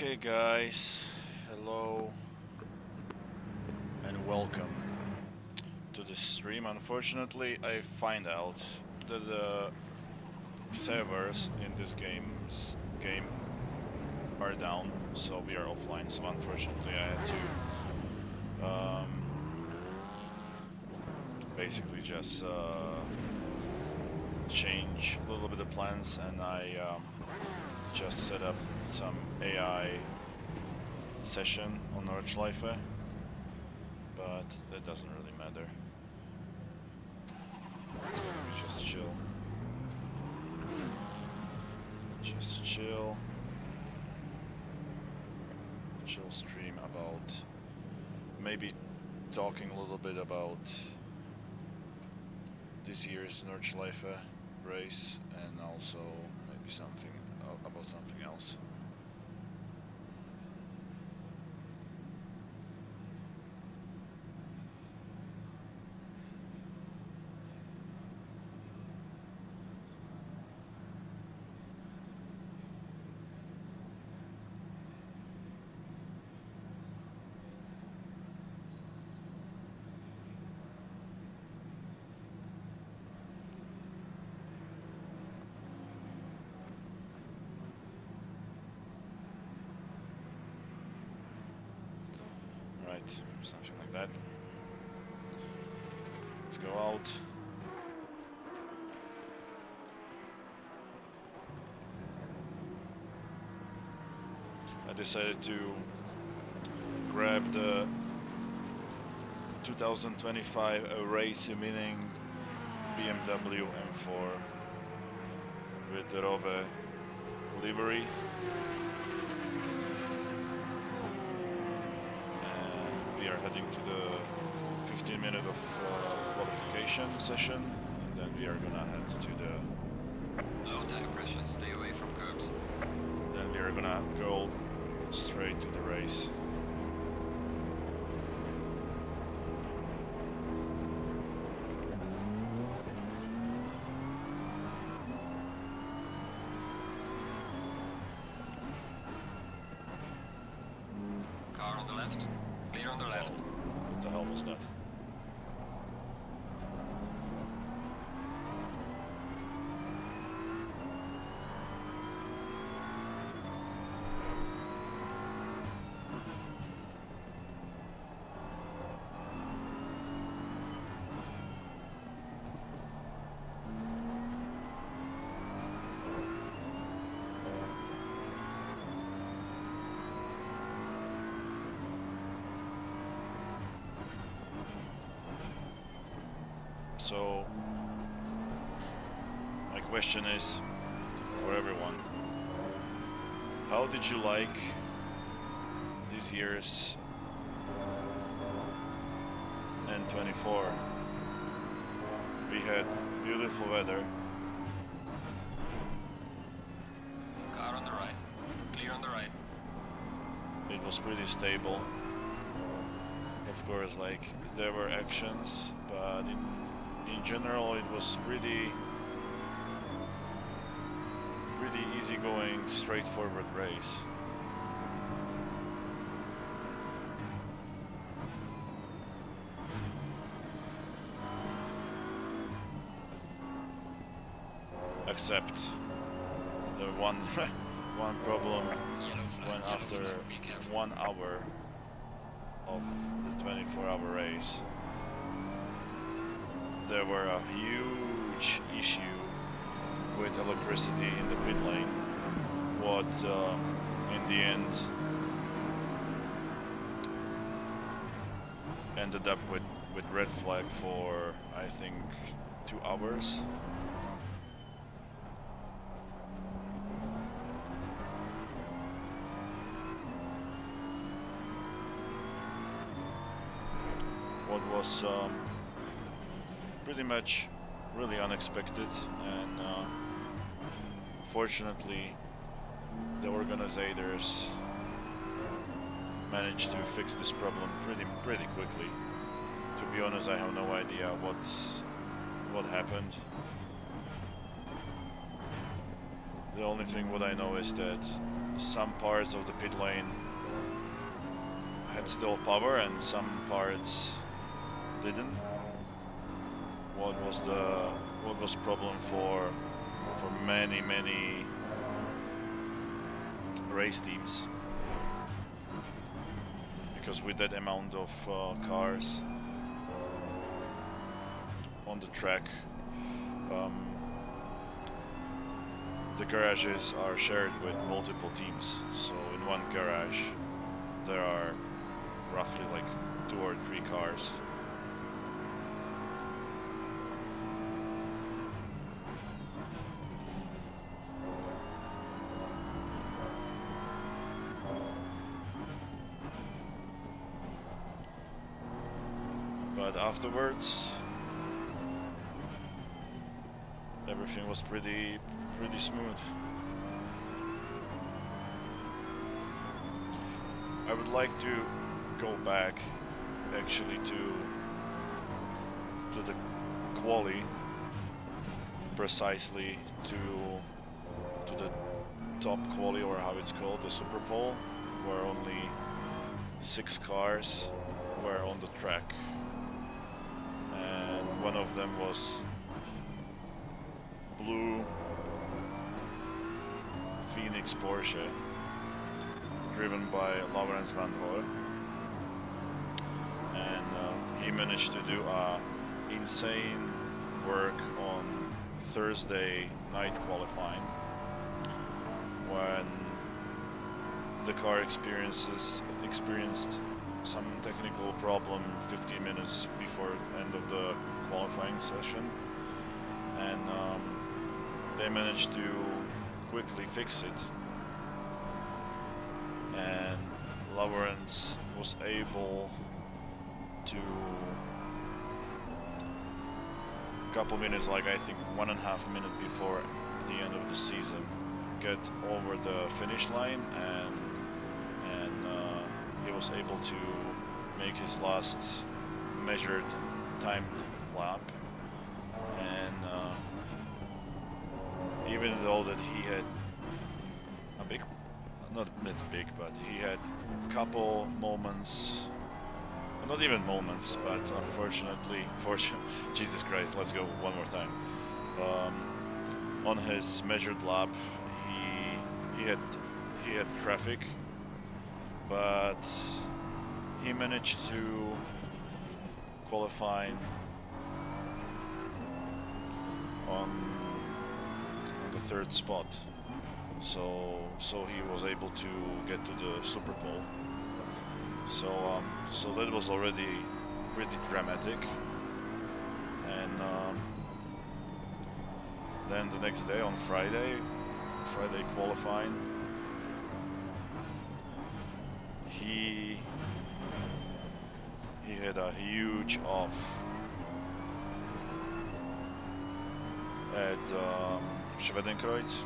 Okay guys, hello and welcome to this stream. Unfortunately, I find out that the servers in this game are down, so we are offline. So unfortunately, I had to basically just change a little bit of plans, and I just set up some AI session on Nordschleife, but that doesn't really matter. It's gonna be just chill. Just chill. Chill stream about maybe talking a little bit about this year's Nordschleife race, and also maybe something about something else. Right, something like that. Let's go out. I decided to grab the 2025 race winning BMW M4 with the Rove livery. We are heading to the 15-minute of qualification session, and then we are gonna head to the... Low tire pressure, stay away from curbs. Then we are gonna go straight to the race. Car on the left. Clear on the left. What the hell was that? So, my question is for everyone: how did you like this year's N24? We had beautiful weather. Car on the right. Clear on the right. It was pretty stable. Of course, like, there were actions, but in general it was pretty easygoing, straightforward race. Except the one one problem when after 1 hour of the 24-hour race, there were a huge issue with electricity in the pit lane, what in the end ended up with red flag for, I think, 2 hours. What was pretty much really unexpected, and fortunately the organizers managed to fix this problem pretty quickly. To be honest, I have no idea what happened. The only thing what I know is that some parts of the pit lane had still power and some parts didn't. What was problem for many race teams, because with that amount of cars on the track, the garages are shared with multiple teams. So in one garage there are roughly like 2 or 3 cars. But afterwards, everything was pretty smooth. I would like to go back actually to the quali, precisely to the top quali, or how it's called, the Super Pole, where only 6 cars were on the track, and one of them was blue Phoenix Porsche, driven by Laurens van Hoor, and he managed to do insane work on Thursday night qualifying, when the car experienced some technical problem 15 minutes before end of the qualifying session, and they managed to quickly fix it, and Laurens was able to, couple minutes, like I think 1.5 minutes before the end of the season, get over the finish line, and he was able to make his last measured timed lap, and even though that he had a big, not big, but he had couple moments, not even moments, but unfortunately, Jesus Christ, let's go one more time. On his measured lap, he had traffic, but he managed to qualify on the 3rd spot, so he was able to get to the Super Pole. So that was already pretty dramatic, and then the next day, on Friday qualifying, he had a huge off at Schwedenkreuz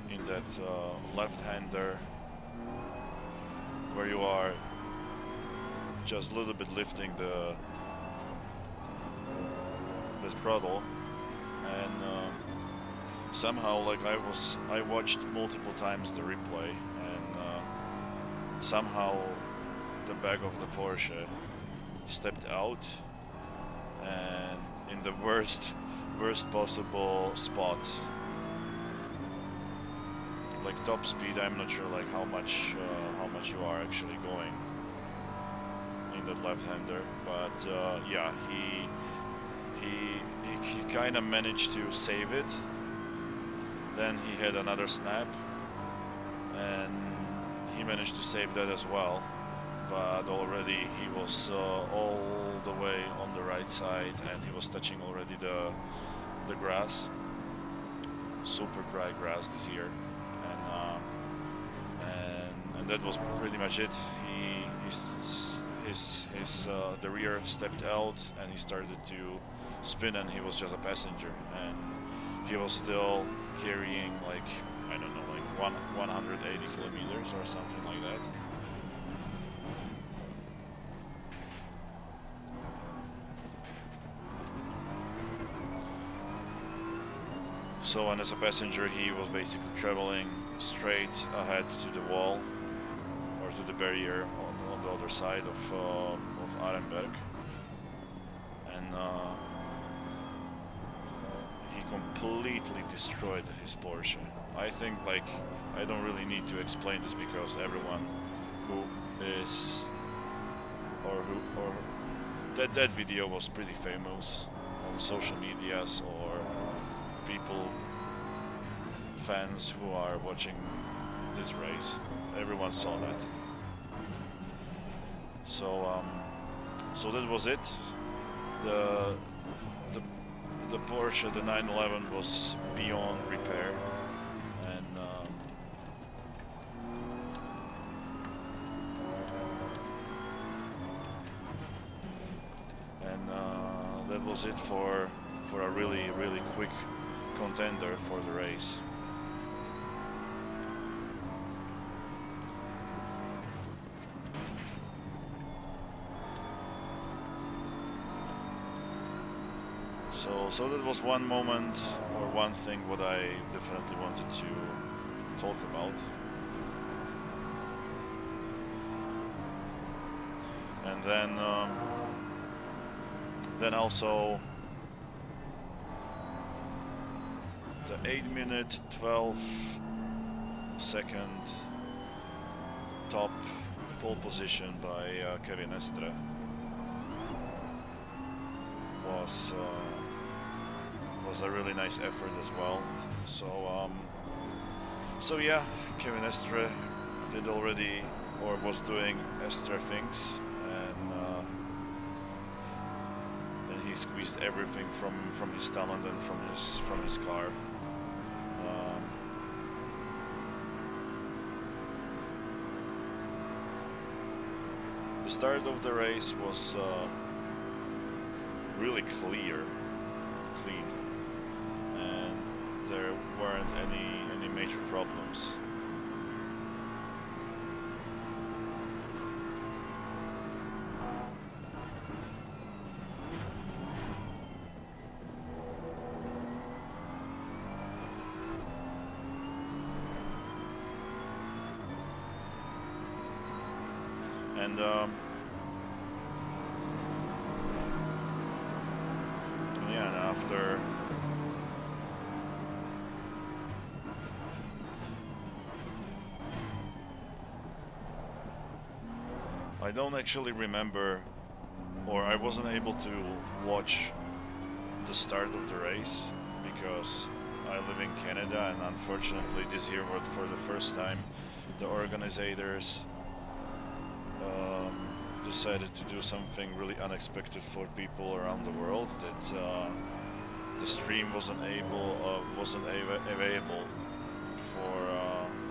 in that left-hander, where you are just a little bit lifting the throttle, and somehow, like, I watched multiple times the replay, and somehow the back of the Porsche stepped out, and in the worst possible spot, like top speed. I'm not sure like how much you are actually going in that left-hander, but yeah, he kind of managed to save it. Then he had another snap, and he managed to save that as well, but already he was all the way on the right side, and he was touching already the grass, super dry grass this year, and that was pretty much it. The rear stepped out, and he started to spin, and he was just a passenger, and he was still carrying, like, I don't know, like 180 kilometers or something like that. So, and as a passenger, he was basically traveling straight ahead to the wall or to the barrier on the other side of Arenberg, and he completely destroyed his Porsche. I think, like, I don't really need to explain this because everyone who is or that video was pretty famous on social medias, or people, fans who are watching this race. Everyone saw that. So so that was it. The Porsche, the 911, was beyond repair, and that was it for a really quick contender for the race. So that was one moment, or one thing what I definitely wanted to talk about. And then also the 8-minute 12-second top pole position by Kevin Estre was a really nice effort as well. So yeah, Kevin Estre did already, or was doing Estre things, and he squeezed everything from his talent and from his car. The start of the race was really clean, and there weren't any major problems. And yeah, and after I don't actually remember, or I wasn't able to watch the start of the race because I live in Canada, and unfortunately this year, for the first time, the organizers decided to do something really unexpected for people around the world, that the stream wasn't available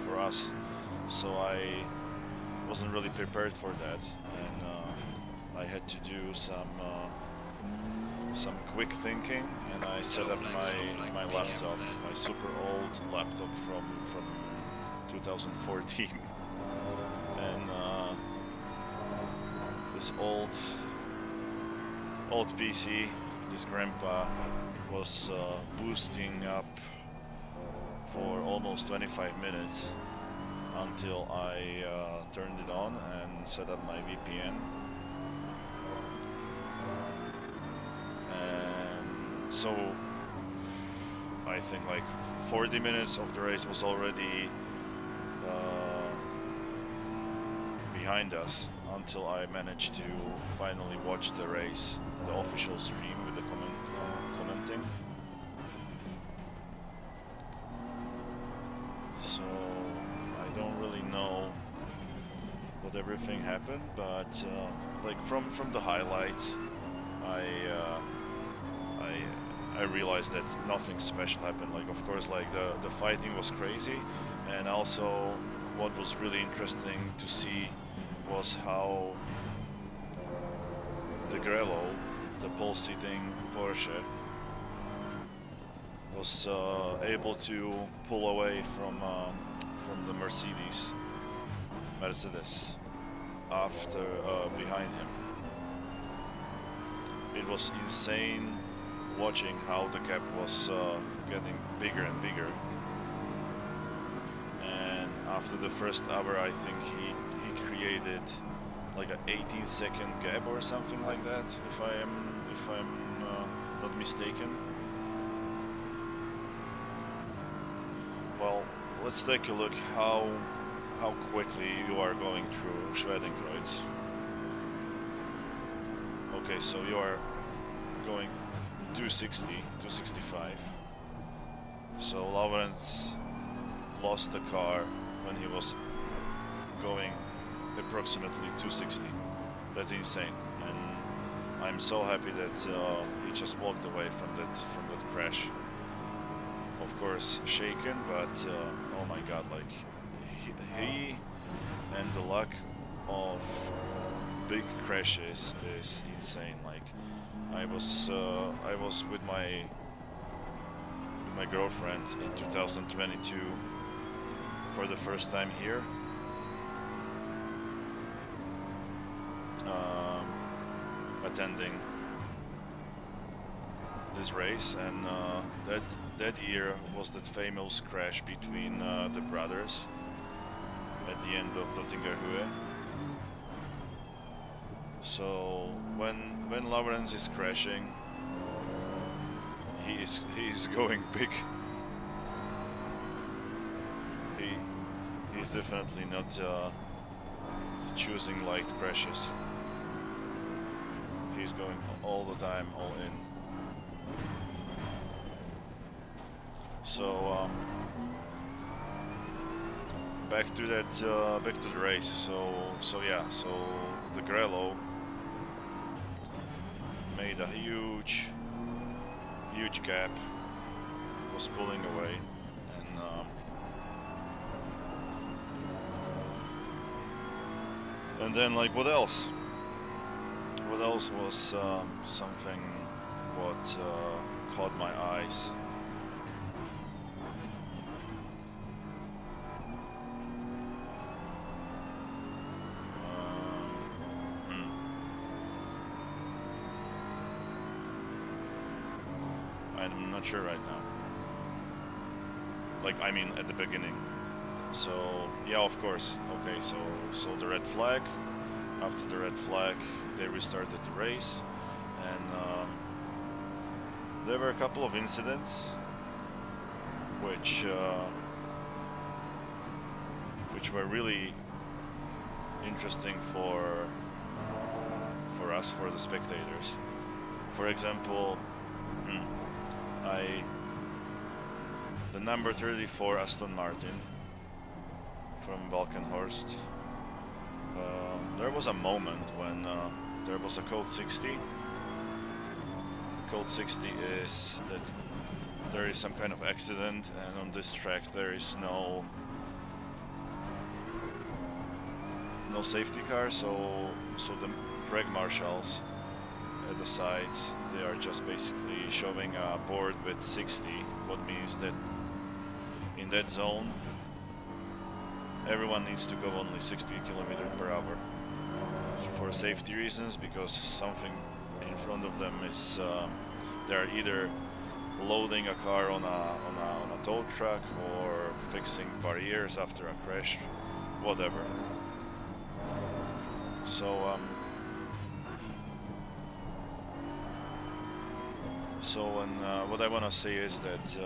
for us, so I wasn't really prepared for that, and I had to do some quick thinking, and I set up my laptop, my super old laptop from 2014, and this old PC, this grandpa, was boosting up for almost 25 minutes until I turned it on and set up my VPN. And so I think like 40 minutes of the race was already behind us, until I managed to finally watch the race, the official stream with the commenting. So I don't really know what everything happened, but like from the highlights, I realized that nothing special happened. Like, of course, like the fighting was crazy, and also what was really interesting to see was how the Grello, the pole-sitting Porsche, was able to pull away from the Mercedes after behind him. It was insane watching how the gap was getting bigger and bigger. And after the first hour, I think he created like an 18-second gap or something like that, if I'm not mistaken. Well, let's take a look how quickly you are going through Schwedenkreuz. Okay, so you are going 260, 265. So Lawrence lost the car when he was going approximately 260. That's insane, and I'm so happy that he just walked away from that crash. Of course, shaken, but oh my God, like he and the luck of big crashes is insane. Like I was with my girlfriend in 2022 for the first time here. Attending this race, and that year was that famous crash between the brothers at the end of Dottinger Höhe. So when Lawrence is crashing, he's going big. He's definitely not choosing light crashes. He's going all the time, all in. So back to the race. So yeah. So the Grello made a huge gap, was pulling away, and then like what else? What else was something what caught my eyes? I'm not sure right now. Like, I mean, at the beginning. So yeah, of course. Okay, so the red flag. After the red flag, they restarted the race, and there were a couple of incidents which were really interesting for us, for the spectators. For example, the number 34 Aston Martin from Valkenhorst. There was a moment when there was a code 60. Code 60 is that there is some kind of accident, and on this track there is no safety car, so the track marshals at the sides, they are just basically showing a board with 60, what means that in that zone everyone needs to go only 60 km/h for safety reasons, because something in front of them is they're either loading a car on a tow truck or fixing barriers after a crash, whatever. So what I want to say is that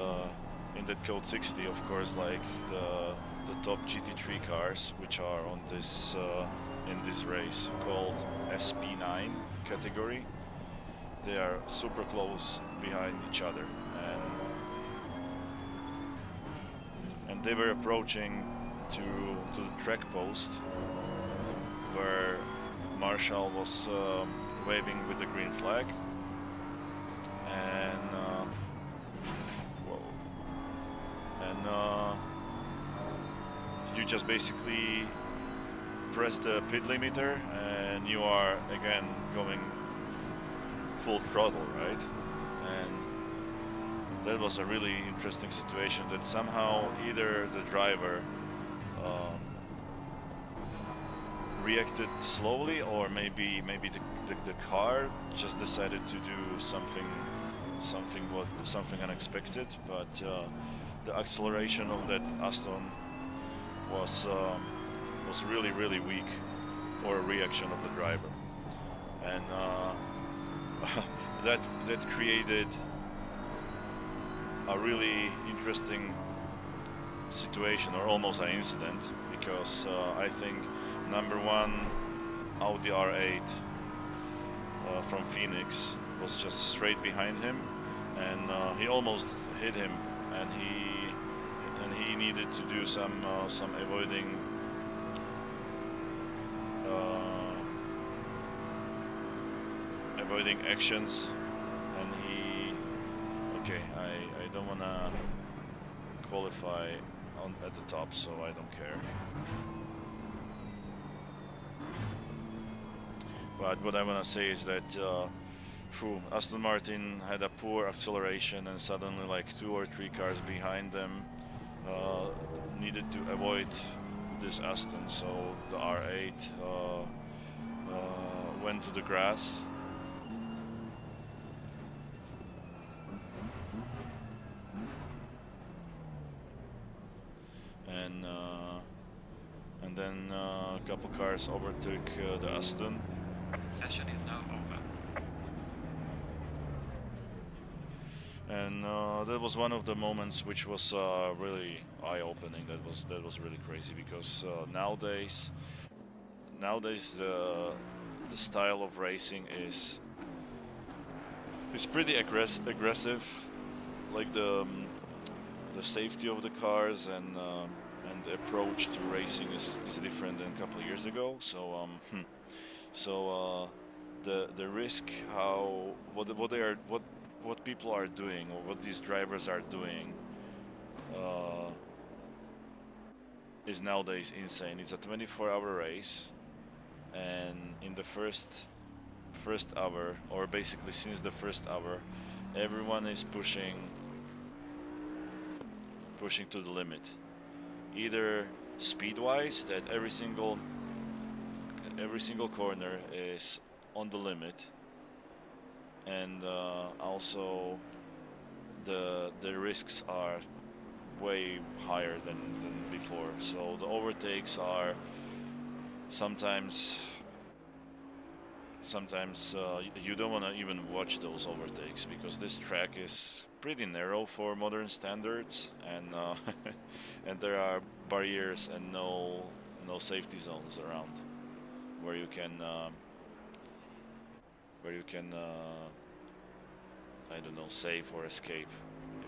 in that code 60, of course, like the top GT3 cars, which are on this in this race, called SP9 category, they are super close behind each other, and they were approaching to the track post where Marshall was waving with the green flag, and you just basically press the pit limiter and you are again going full throttle, right? And that was a really interesting situation, that somehow either the driver reacted slowly, or maybe the car just decided to do something something unexpected, but the acceleration of that Aston was really weak, or a reaction of the driver, and that created a really interesting situation, or almost an incident, because I think number one Audi R8 from Phoenix was just straight behind him, and he almost hit him, and he needed to do some avoiding actions, and okay, I don't wanna qualify at the top, so I don't care. But what I wanna say is that Aston Martin had a poor acceleration, and suddenly like 2 or 3 cars behind them needed to avoid this Aston, so the R8 went to the grass. And then a couple cars overtook the Aston. Session is now over. And that was one of the moments which was really eye-opening. That was really crazy, because nowadays the style of racing is pretty aggressive. Like the safety of the cars and the approach to racing is different than a couple of years ago. So the risk, what people are doing, or what these drivers are doing, is nowadays insane. It's a 24-hour race, and in the first hour, or basically since the first hour, everyone is pushing to the limit, either speed-wise, that every single corner is on the limit, and also the risks are way higher than before. So the overtakes are sometimes you don't want to even watch those overtakes, because this track is pretty narrow for modern standards, and and there are barriers and no safety zones around where you can I don't know, save or escape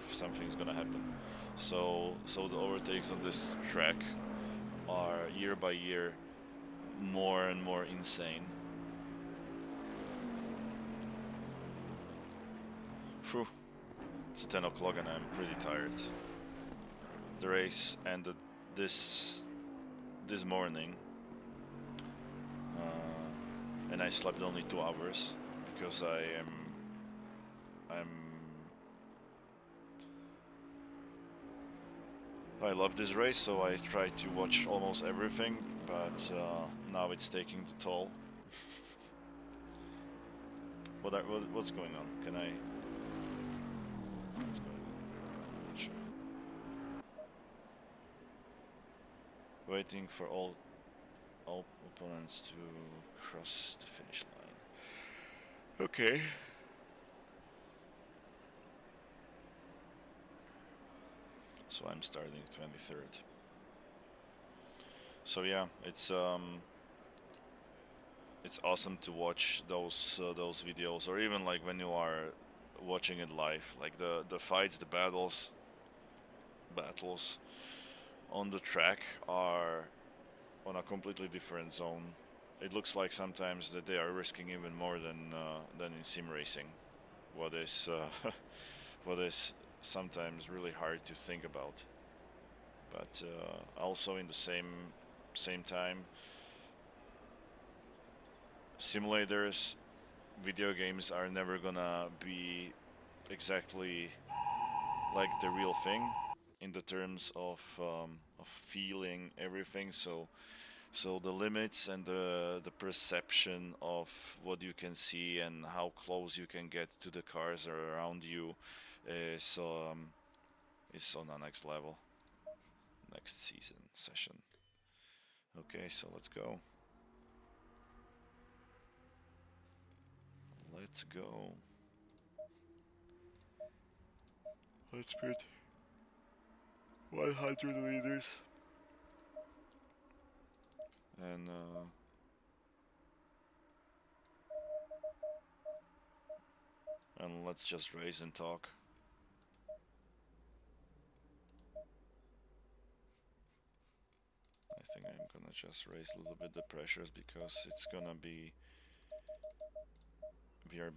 if something's gonna happen. So the overtakes on this track are year by year more and more insane. Phew. It's 10 o'clock and I'm pretty tired. The race ended this morning, and I slept only 2 hours, because I love this race, so I try to watch almost everything, but now it's taking the toll. What's going on? Can I? What's going on? I'm not sure. Waiting for all opponents to cross the finish line. Okay. So I'm starting 23rd. So yeah, it's awesome to watch those videos, or even like when you are watching it live, like the fights, the battles on the track are on a completely different zone. It looks like sometimes that they are risking even more than in sim racing, what is what is sometimes really hard to think about. But also in the same time, simulators, video games are never gonna be exactly like the real thing in the terms of feeling everything. So So the limits and the perception of what you can see and how close you can get to the cars around you is on the next level, next season session. Okay, so let's go. Let's go. Let's put 100 liters. And let's just race and talk. I think I'm gonna just raise a little bit the pressures because it's gonna be we are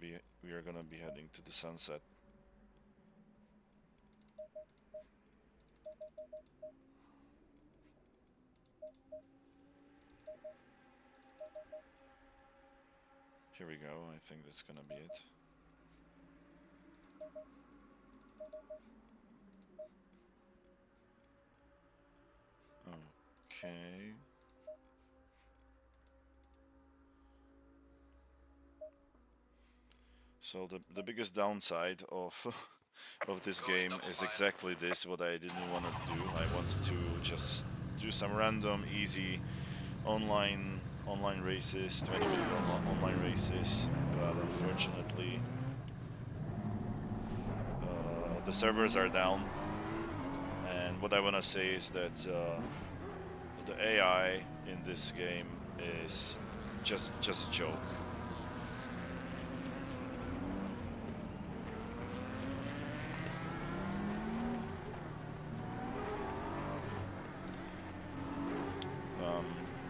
gonna be heading to the sunset. Here we go. I think that's gonna be it. Okay. So the biggest downside of of this game is exactly this, what I didn't want to do. I wanted to just do some random, easy online races, 20-minute online races, but unfortunately the servers are down. And what I want to say is that the AI in this game is just a joke.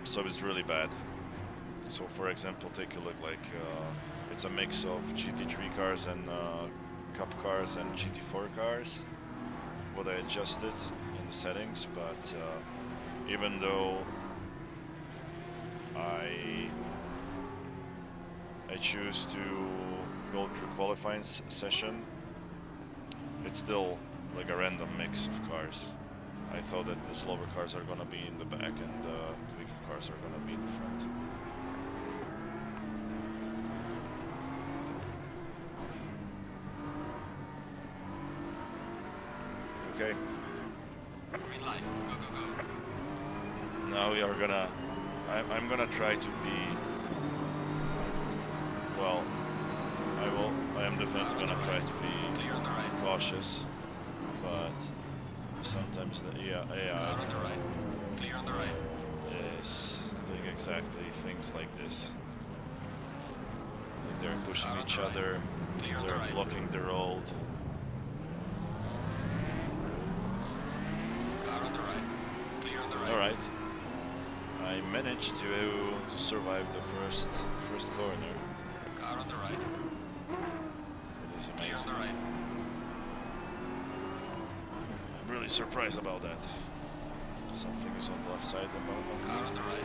So it's really bad. So for example, take a look, like it's a mix of GT3 cars and Cup cars and GT4 cars, what I adjusted in the settings, but even though I choose to go through qualifying session, it's still like a random mix of cars. I thought that the slower cars are gonna be in the back and the quicker cars are gonna be in the front. Okay. Green light. Go, go, go. Now we are gonna... I'm gonna try to be... Well, I am definitely gonna try to be cautious, but sometimes the AI on the right. Clear on the right. is doing exactly things like this. Like they're pushing each other, they're blocking the road. Car on the right. Clear on the right. Alright. I managed to survive the first corner. Car on the right. It is Clear on amazing. the right. I'm really surprised about that. Something is on the left side about Car on the right.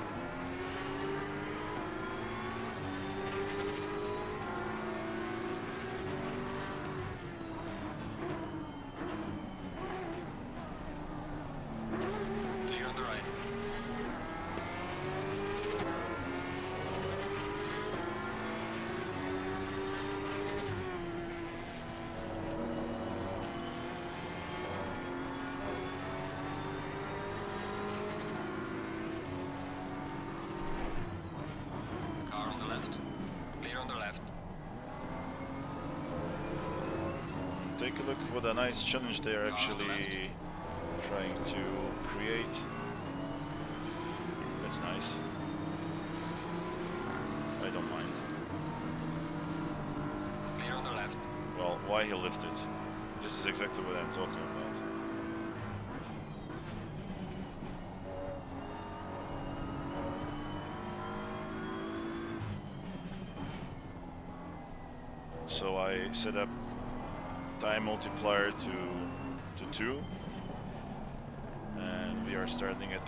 Clear on the right. Car on the left. Clear on the left. Take a look what a nice challenge they're actually trying to create. That's nice. I don't mind. Clear on the left. Well, why he lifted? This is exactly what I'm talking about. So I set up time multiplier to 2, and we are starting at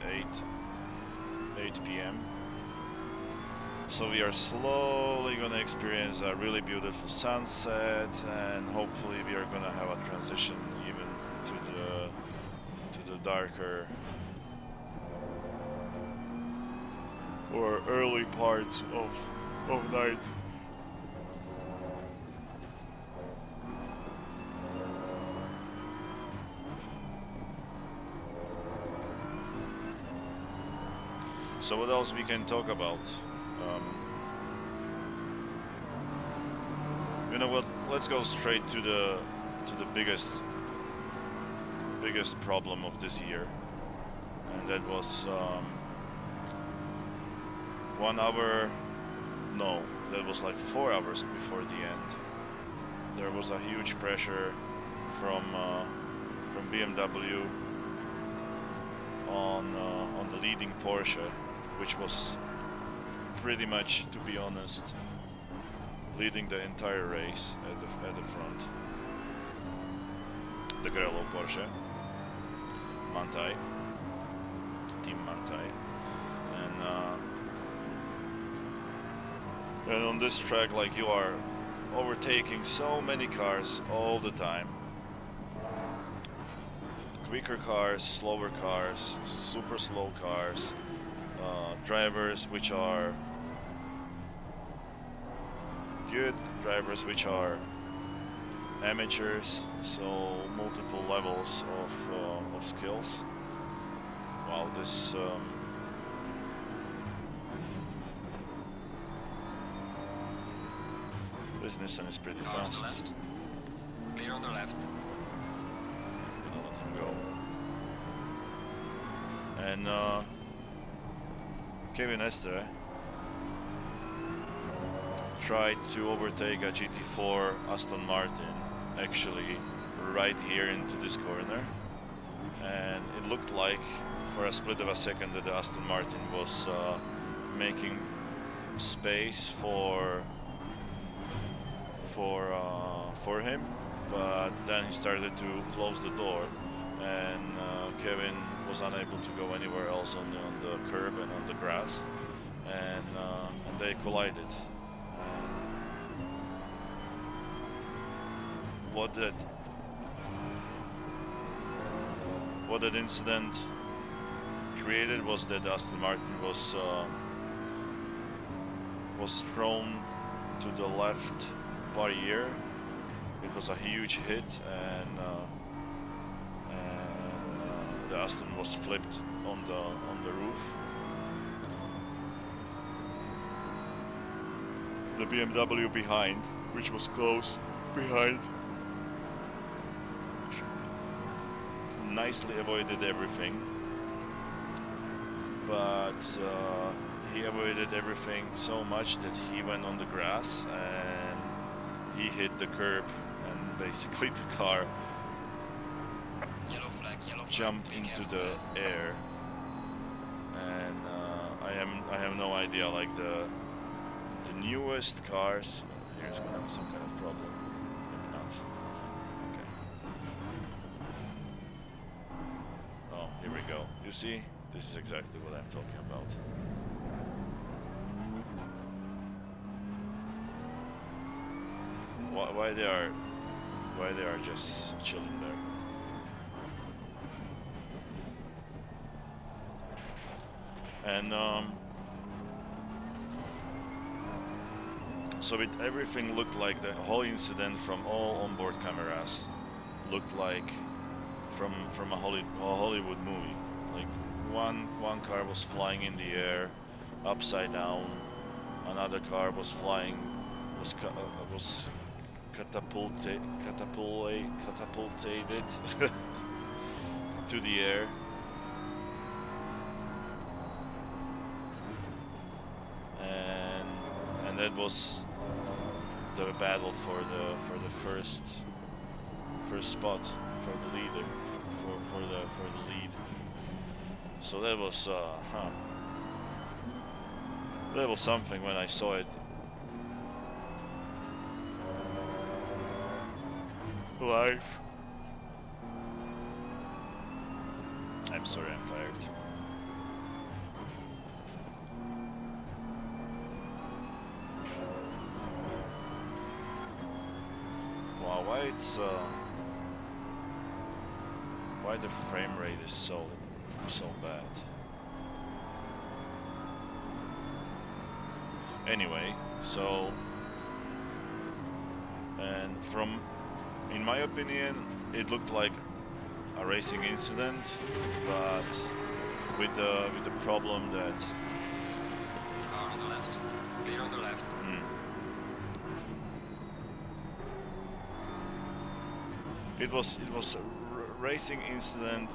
8 p.m. So we are slowly gonna experience a really beautiful sunset, and hopefully we are gonna have a transition even to the darker or early parts of night. So what else we can talk about? You know what? Let's go straight to the biggest problem of this year, and that was 1 hour. No, that was like 4 hours before the end. There was a huge pressure from BMW on the leading Porsche, which was pretty much, to be honest, leading the entire race at the front. The Grello Porsche, Manthey, Team Manthey, and on this track, like, you are overtaking so many cars all the time. Quicker cars, slower cars, super slow cars, drivers which are good, drivers which are amateurs, so multiple levels of skills. Wow, this Nissan is pretty Car on the fast. left. Clear on the left. I'll let him go. And Kevin Estre tried to overtake a GT4 Aston Martin, actually right here into this corner, and it looked like for a split of a second that the Aston Martin was making space for him, but then he started to close the door, and Kevin was unable to go anywhere else on the curb and on the grass, and they collided. What that incident created was that Aston Martin was thrown to the left barrier. It was a huge hit, and the Aston was flipped on the roof. The BMW behind, which was close behind, nicely avoided everything, but he avoided everything so much that he went on the grass and he hit the curb, and basically the car Yellow flag, jumped be into careful the there. air, and I have no idea, like the newest cars. Here's gonna be some kind of problem. Maybe not. Okay. Oh, here we go. You see, this is exactly what I'm talking about. Why they are just chilling there. And so everything looked like the whole incident from all onboard cameras looked like from a Hollywood movie. Like one car was flying in the air, upside down. Another car was flying, was catapulted to the air. And that was the battle for the first spot, for the leader, for the lead. So that was that was something when I saw it live. I'm sorry, I'm tired. Wow, why the frame rate is so bad? anyway. So, and in my opinion, it looked like a racing incident, but with the problem that Car on the left. Clear on the left. it was a racing incident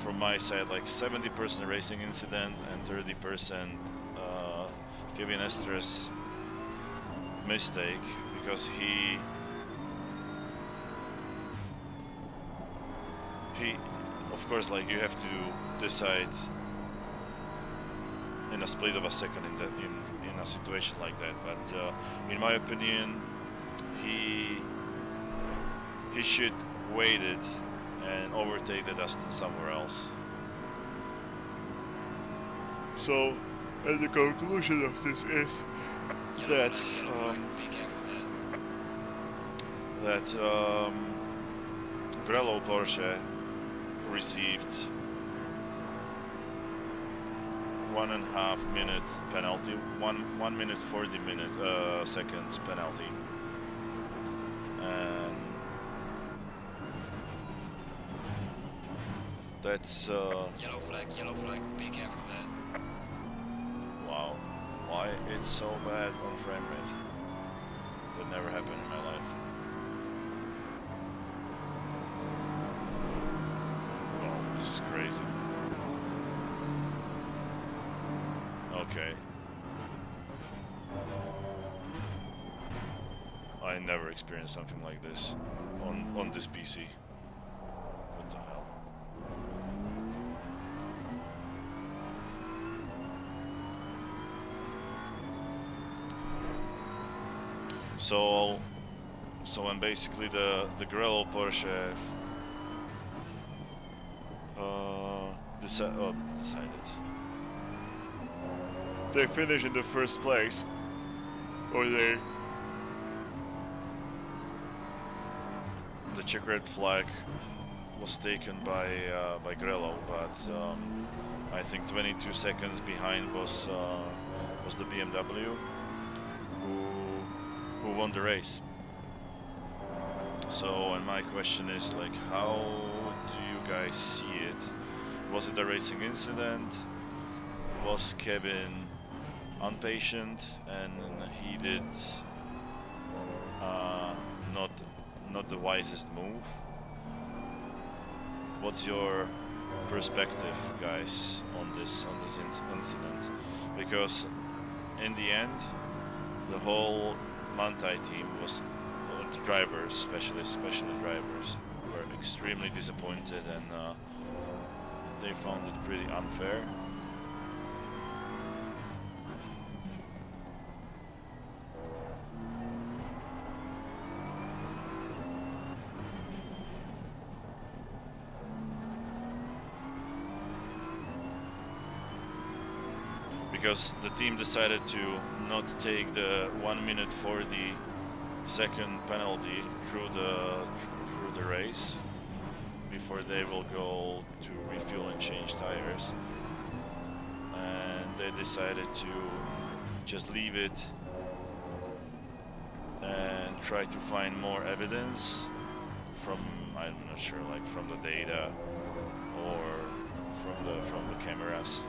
from my side, like 70% racing incident and 30% Kevin Estres mistake, because he of course, like, you have to decide in a split of a second in a situation like that. But in my opinion, he should waited and overtake the Dustin somewhere else. So, and the conclusion of this is that Grello Porsche received 1.5 minute penalty, 1 minute 40 seconds penalty, and that's Yellow flag, be careful there. wow, why it's so bad on frame rate? That never happened in my life. This is crazy. Okay. I never experienced something like this on this PC. What the hell? So when basically the Grello Porsche decided. They finished in the first place, or the checkered flag was taken by Grello, but I think 22 seconds behind was the BMW who won the race. So, and my question is, like, how do you guys see it? Was it a racing incident? Was Kevin impatient and he did not the wisest move? What's your perspective, guys, on this incident? Because in the end, the whole Manthey team was, the drivers, especially drivers, were extremely disappointed, and they found it pretty unfair. Because the team decided to not take the 1 minute 40 second penalty through the race before they will go to refuel and change tires, and they decided to just leave it and try to find more evidence from, I'm not sure, like from the data or from the cameras,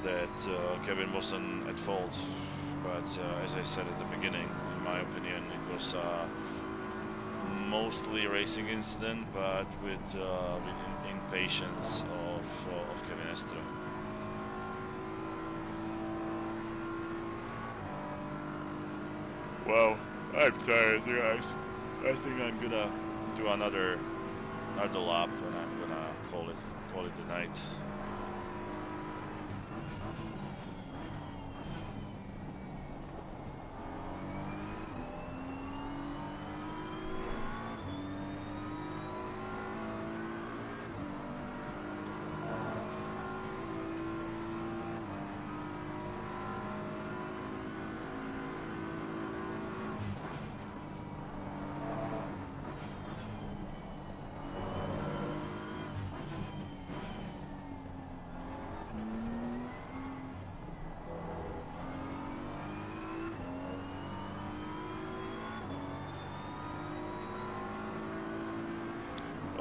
that Kevin wasn't at fault. But as I said at the beginning, in my opinion, it was mostly a racing incident, but with impatience of Kevin Estre. Well, I'm tired, guys. I think I'm gonna do another lap, and I'm gonna call it a night.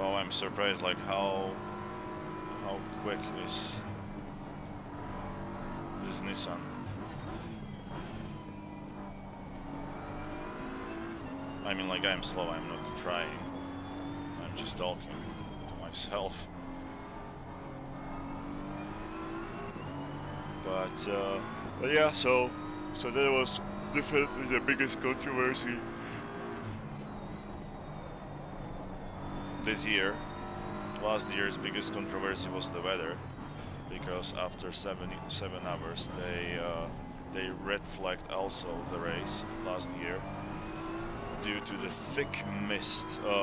Wow, I'm surprised like how quick is this Nissan. I mean, like, I'm slow, I'm not trying. I'm just talking to myself. But yeah, so that was definitely the biggest controversy this year. Last year's biggest controversy was the weather, because after 7 hours they red flagged also the race last year due to the thick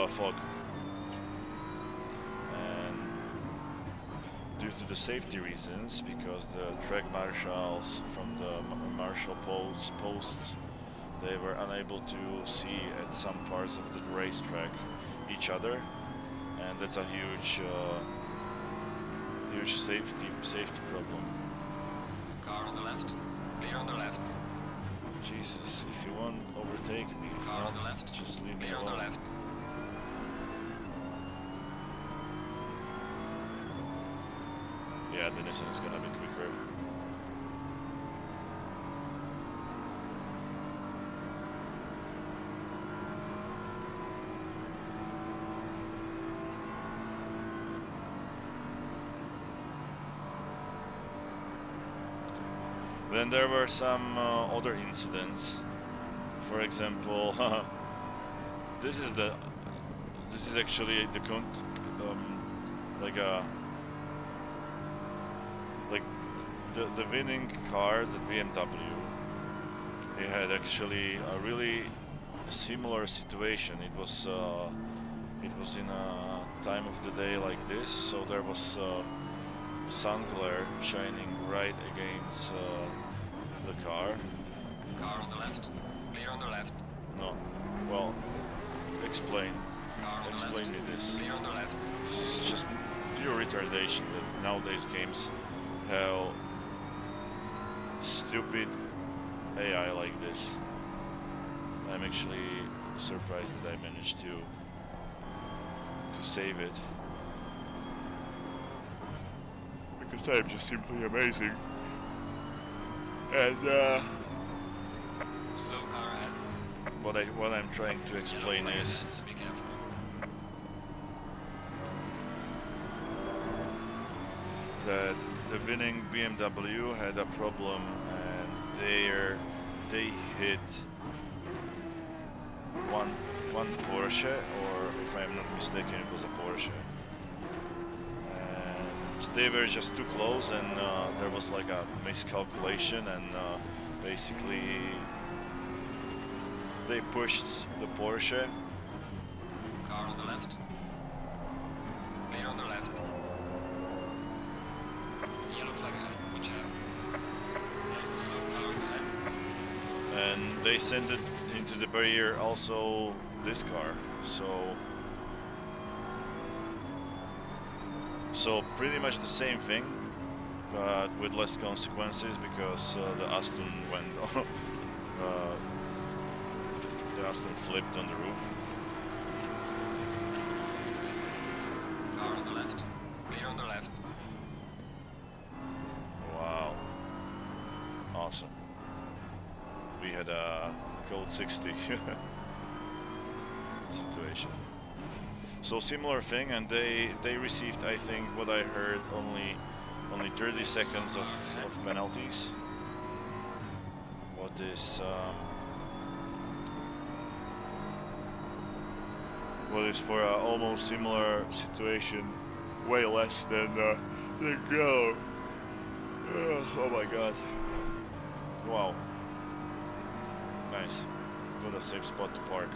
fog, and due to the safety reasons, because the track marshals from the marshal posts, they were unable to see at some parts of the racetrack each other, and that's a huge safety problem. Car on the left. Clear on the left. Jesus, if you want, overtake me. Car on the left. Just leave me Clear on the alone. left. Yeah, the Nissan is gonna be quicker. Then there were some other incidents. For example, this is actually the the winning car, the BMW. It had actually a really similar situation. It was in a time of the day like this, so there was sun glare shining right against the car. Car on the left. Clear on the left. No, well, explain Car on the left. me this. Clear on the left. It's just pure retardation that nowadays games have stupid AI like this. I'm actually surprised that I managed to save it, because I'm just simply amazing. And Slow car ahead. what I'm trying to explain Yellow flag is ahead. Be careful. that the winning BMW had a problem, and they hit one Porsche, or if I'm not mistaken, it was a Porsche. And they were just too close, and there was like a miscalculation, and basically they pushed the Porsche. Car on the left. Clear on the left. Yellow flag ahead. Watch out. There's a slow car ahead. And they sent it into the barrier, also this car. So pretty much the same thing, but with less consequences, because the Aston went the Aston flipped on the roof. Car on the left. Clear on the left. Wow, awesome. We had a code 60 situation. So similar thing, and they received, I think, what I heard, only 30 seconds of penalties. What is for an almost similar situation, way less than the go. Oh my god. Wow. Nice. What a safe spot to park.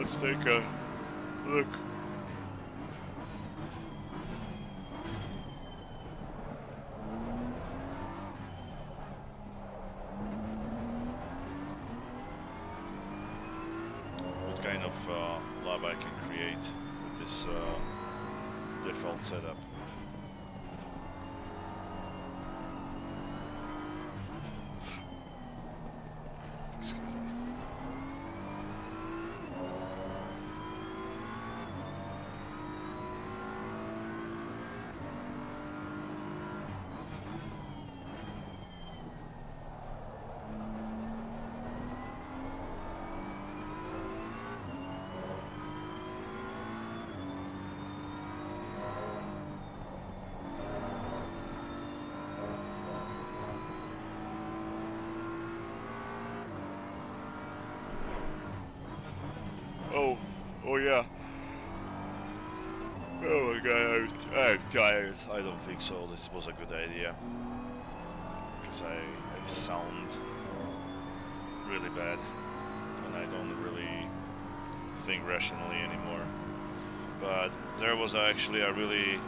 Let's take a look. What kind of lab I can create with this default setup. Excuse me. Oh yeah. Oh my god, I'm tired. I don't think so. This was a good idea. Because I sound really bad. And I don't really think rationally anymore. But there was actually a really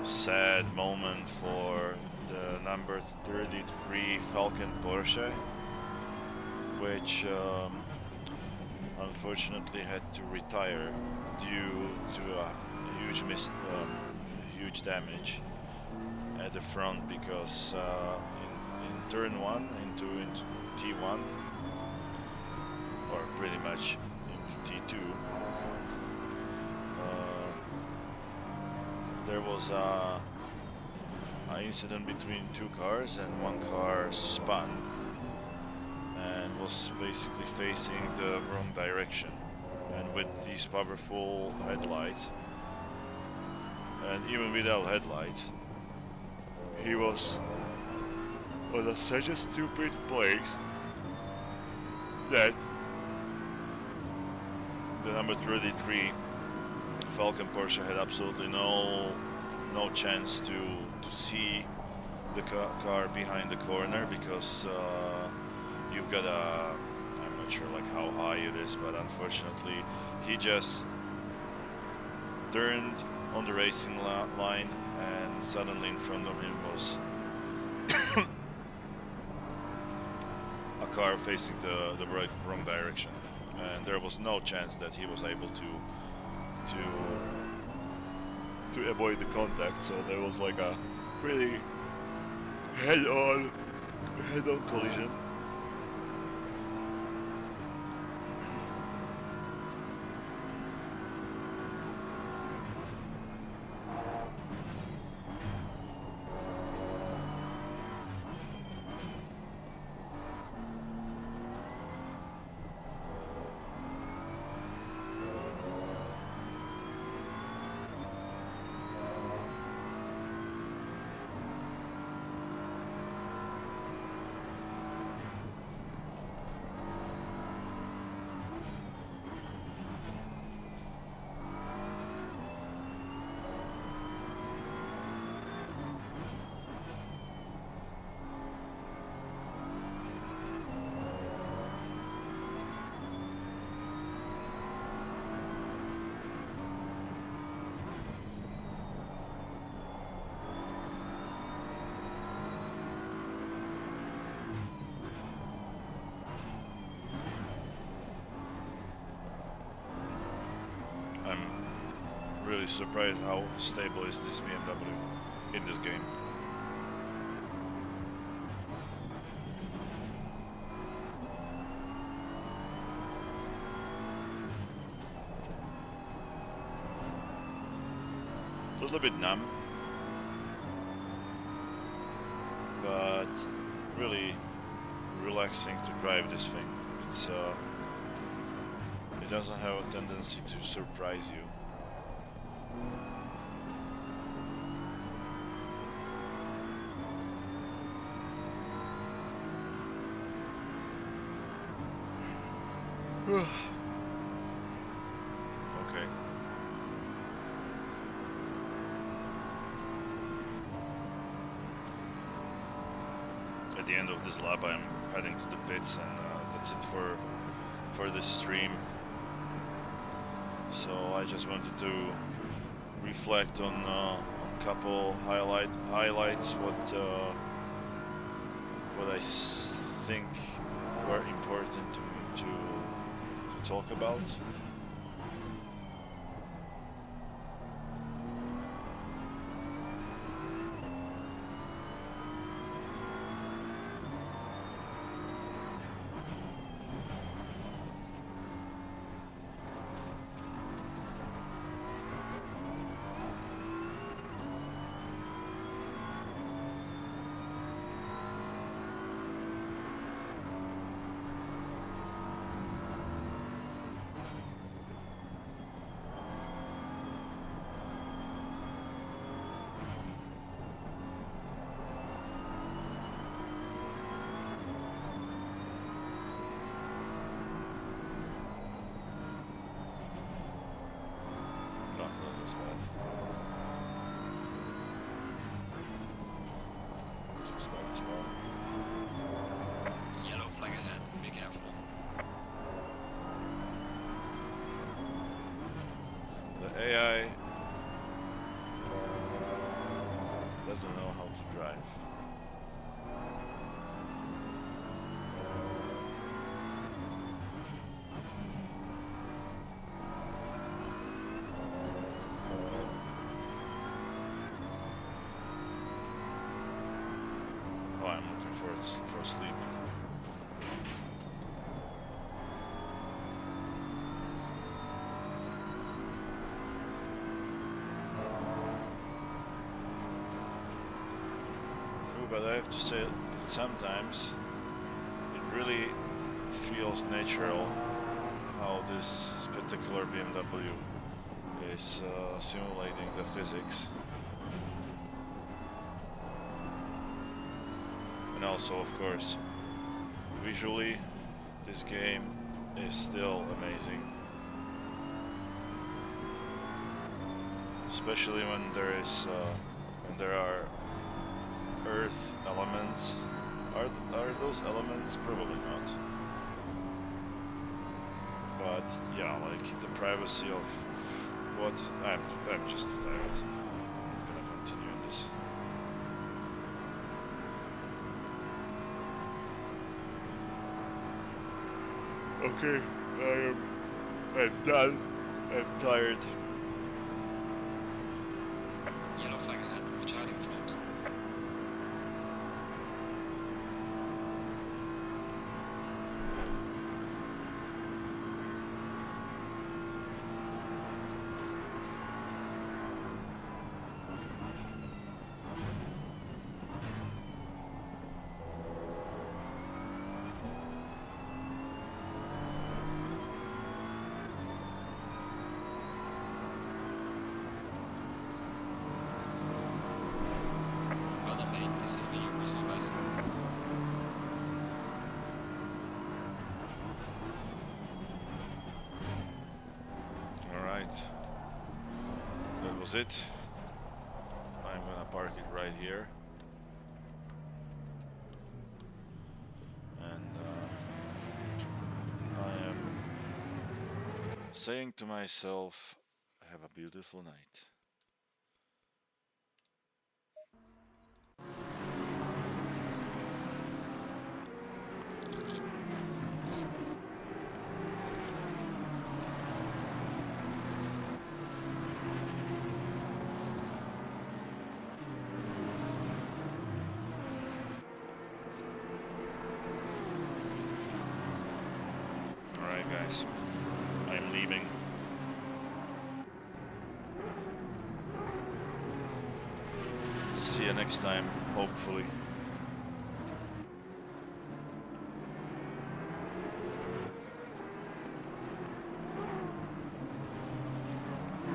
sad moment for the number 33 Falcon Porsche, which unfortunately had to retire due to a huge damage at the front, because in turn 1 into T1, or pretty much into T2, there was an incident between two cars, and one car spun and was basically facing the wrong direction. And with these powerful headlights, and even without headlights, he was on such a stupid place that the number 33 Falcon Porsche had absolutely no chance to see the car behind the corner, because you've got I'm not sure like how high it is, but unfortunately he just turned on the racing line, and suddenly in front of him was a car facing the wrong direction, and there was no chance that he was able to avoid the contact. So there was like a pretty head-on collision. Really surprised how stable is this BMW in this game. A little bit numb, but really relaxing to drive this thing. It's it doesn't have a tendency to surprise you. Okay. At the end of this lap, I'm heading to the pits, and that's it for for this stream. So I just wanted to reflect on a couple highlights, what I think were important to talk about. Yellow flag ahead, be careful. The AI doesn't know how to drive. Oh, I'm looking for sleep. But I have to say that sometimes it really feels natural how this particular BMW is simulating the physics. And also, of course, visually, this game is still amazing. Especially when there are Earth elements. Are those elements? Probably not. But yeah, like the privacy of what I'm just tired. I'm gonna continue in this. Okay, I'm done. I'm tired. Yellow flag ahead, watch out in front. Well done, mate. This has been your muscle, guys. Alright. That was it. I'm gonna park it right here. And I am saying to myself, have a beautiful night. Alright guys, I'm leaving. See you next time, hopefully.